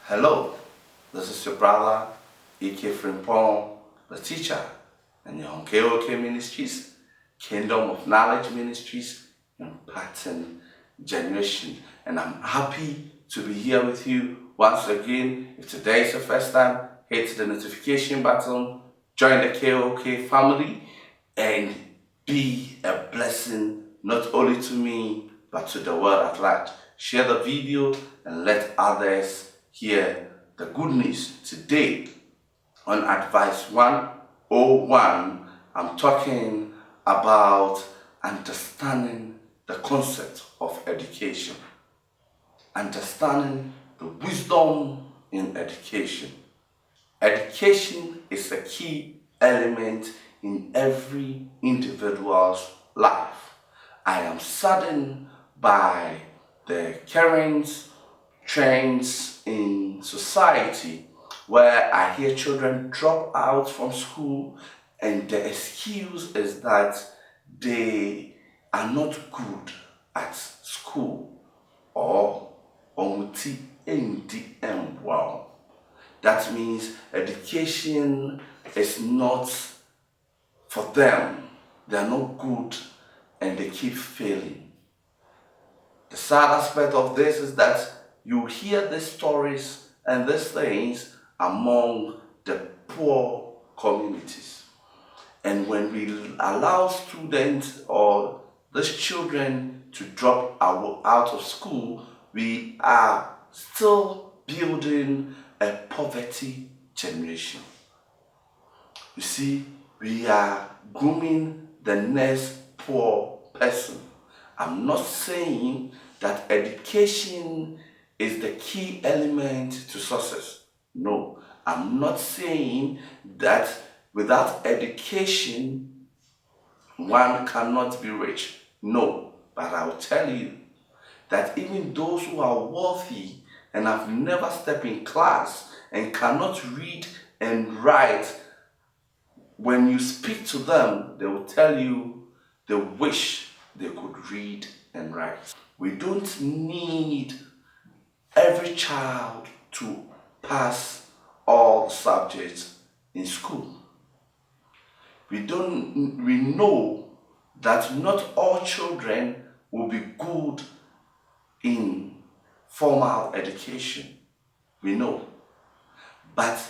Hello, this is your brother, ekfrimpongtheteacher, the teacher, and you're on KOKMinistries, Kingdom of Knowledge Ministries, impacting generation. And I'm happy to be here with you once again. If today is your first time, hit the notification button, join the KOK family, and be a blessing not only to me, but to the world at large. Share the video and let others hear the good news. Today, on Advice 101, I'm talking about understanding the concept of education. Understanding the wisdom in education. Education is a key element in every individual's life. I am saddened by the current trends in society where I hear children drop out from school and the excuse is that they are not good at school or omuti endi wow. That means education is not for them. They are not good and they keep failing. The sad aspect of this is that you hear these stories and these things among the poor communities. And when we allow students or these children to drop out of school, we are still building a poverty generation. You see, we are grooming the next poor person. I'm not saying that education is the key element to success. No, I'm not saying that without education, one cannot be rich. No, but I'll tell you that even those who are wealthy and have never stepped in class and cannot read and write, when you speak to them, they will tell you they wish they could read and write. We don't need every child to pass all subjects in school. We know that not all children will be good in formal education. We know. But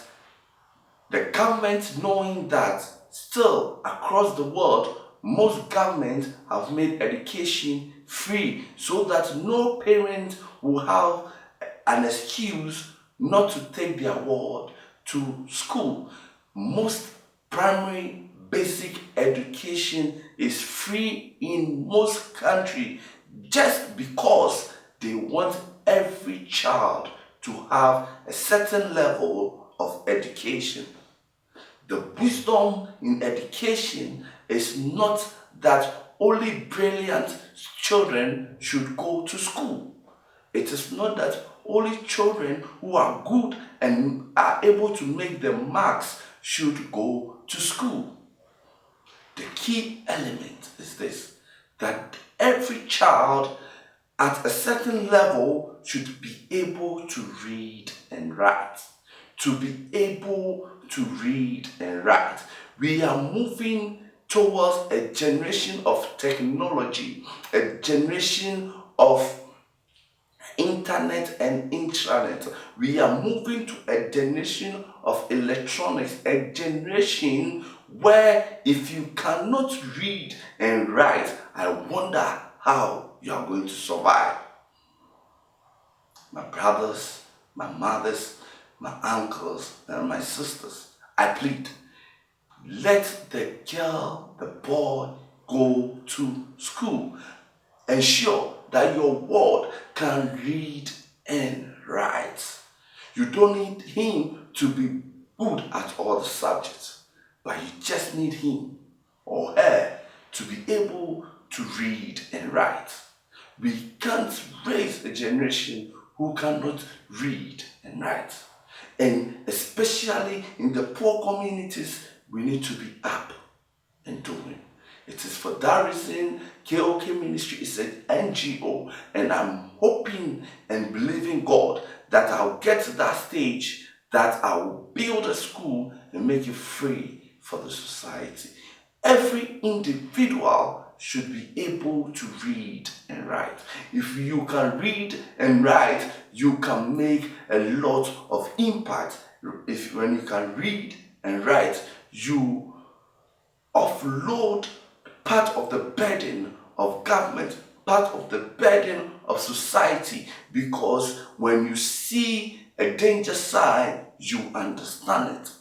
the government, knowing that still across the world, most governments have made education free so that no parent will have an excuse not to take their ward to school. Most primary basic education is free in most countries just because they want every child to have a certain level of education. The wisdom in education is not that only brilliant children should go to school. It is not that only children who are good and are able to make the marks should go to school. The key element is this, that every child at a certain level should be able to read and write. To be able to read and write. We are moving towards a generation of technology, a generation of internet and intranet. We are moving to a generation of electronics, a generation where if you cannot read and write, I wonder how you are going to survive. My brothers, my mothers, my uncles, and my sisters, I plead, let the girl, the boy go to school. Ensure that your ward can read and write. You don't need him to be good at all the subjects, but you just need him or her to be able to read and write. We can't raise a generation who cannot read and write. And especially in the poor communities, we need to be up and doing. It is for that reason KOKMinistries is an NGO, and I'm hoping and believing God that I'll get to that stage that I will build a school and make it free for the society. Every individual should be able to read and write. If you can read and write, you can make a lot of impact. When you can read and write, you offload part of the burden of government, part of the burden of society, because when you see a danger sign, you understand it.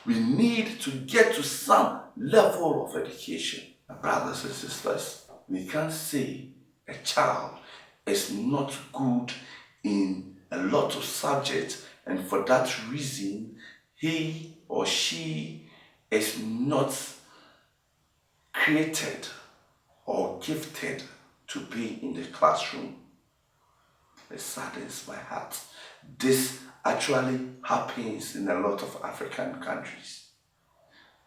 We need to get to some level of education. My brothers and sisters, we can't say a child is not good in a lot of subjects, and for that reason, he or she is not created or gifted to be in the classroom. It saddens my heart. This actually happens in a lot of African countries.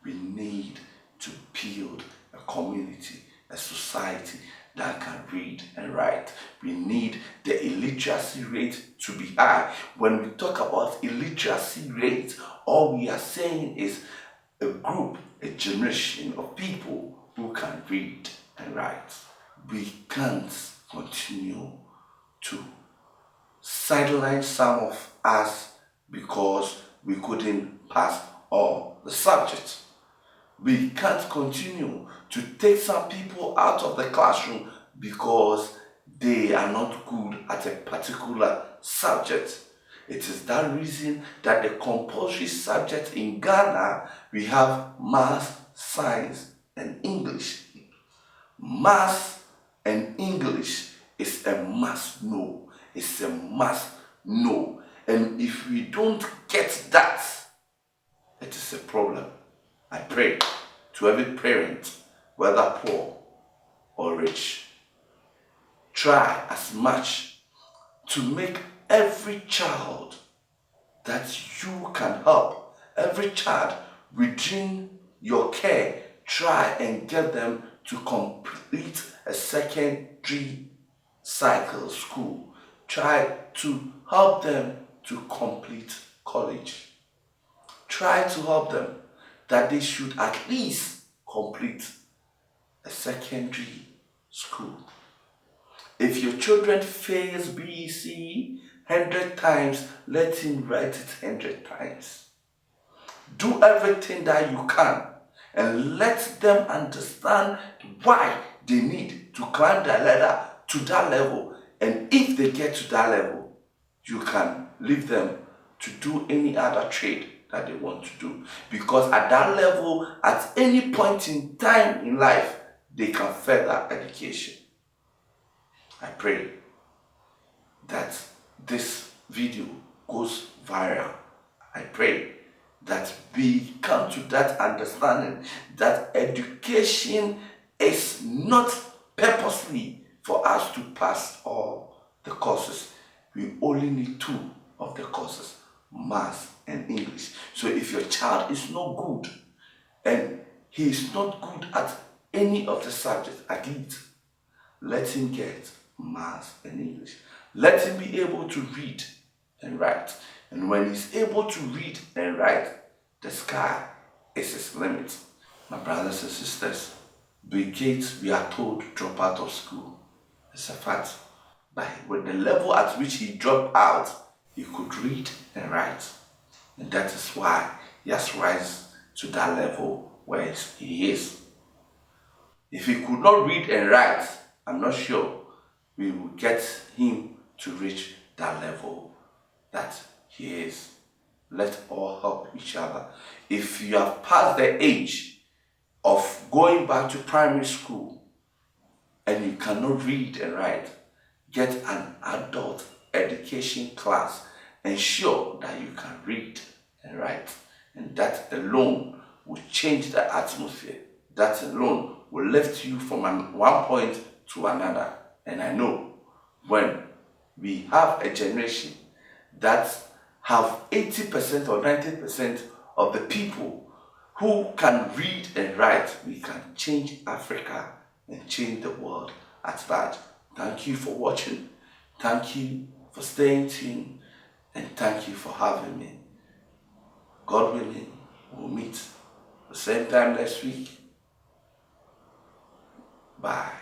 We need to build a community, a society that can read and write. We need the illiteracy rate to be high. When we talk about illiteracy rate, all we are saying is a group, a generation of people who can read and write. We can't continue to sideline some of us because we couldn't pass all the subjects. We can't continue to take some people out of the classroom because they are not good at a particular subject. It is that reason that the compulsory subjects in Ghana, we have math, science, and English. Math and English is a must know. It's a must know. And if we don't get that, it is a problem. I pray to every parent, whether poor or rich, try as much to make every child that you can help, every child within your care, try and get them to complete a secondary cycle school. Try to help them to complete college. Try to help them that they should at least complete a secondary school. If your children fails BEC 100 times, let him write it 100 times. Do everything that you can and let them understand why they need to climb the ladder to that level. And if they get to that level, you can leave them to do any other trade that they want to do. Because at that level, at any point in time in life, they can further education. I pray that this video goes viral. I pray that we come to that understanding that education is not purposely for us to pass all the courses. We only need 2 of the courses, math and English. So if your child is not good and he is not good at any of the subjects, at least let him get math and English. Let him be able to read and write. And when he's able to read and write, the sky is his limit. My brothers and sisters, Bill Gates, we are told, drop out of school. It's a fact. But with the level at which he dropped out, he could read and write. And that is why he has risen to that level where he is. If he could not read and write, I'm not sure we will get him to reach that level that he is. Let all help each other. If you have passed the age of going back to primary school and you cannot read and write, get an adult education class. Ensure that you can read and write. And that alone will change the atmosphere. That alone will lift you from one point to another. And I know when we have a generation that have 80% or 90% of the people who can read and write, we can change Africa and change the world at large. Thank you for watching. Thank you for staying tuned. And thank you for having me. God willing, we'll meet the same time next week. Bye.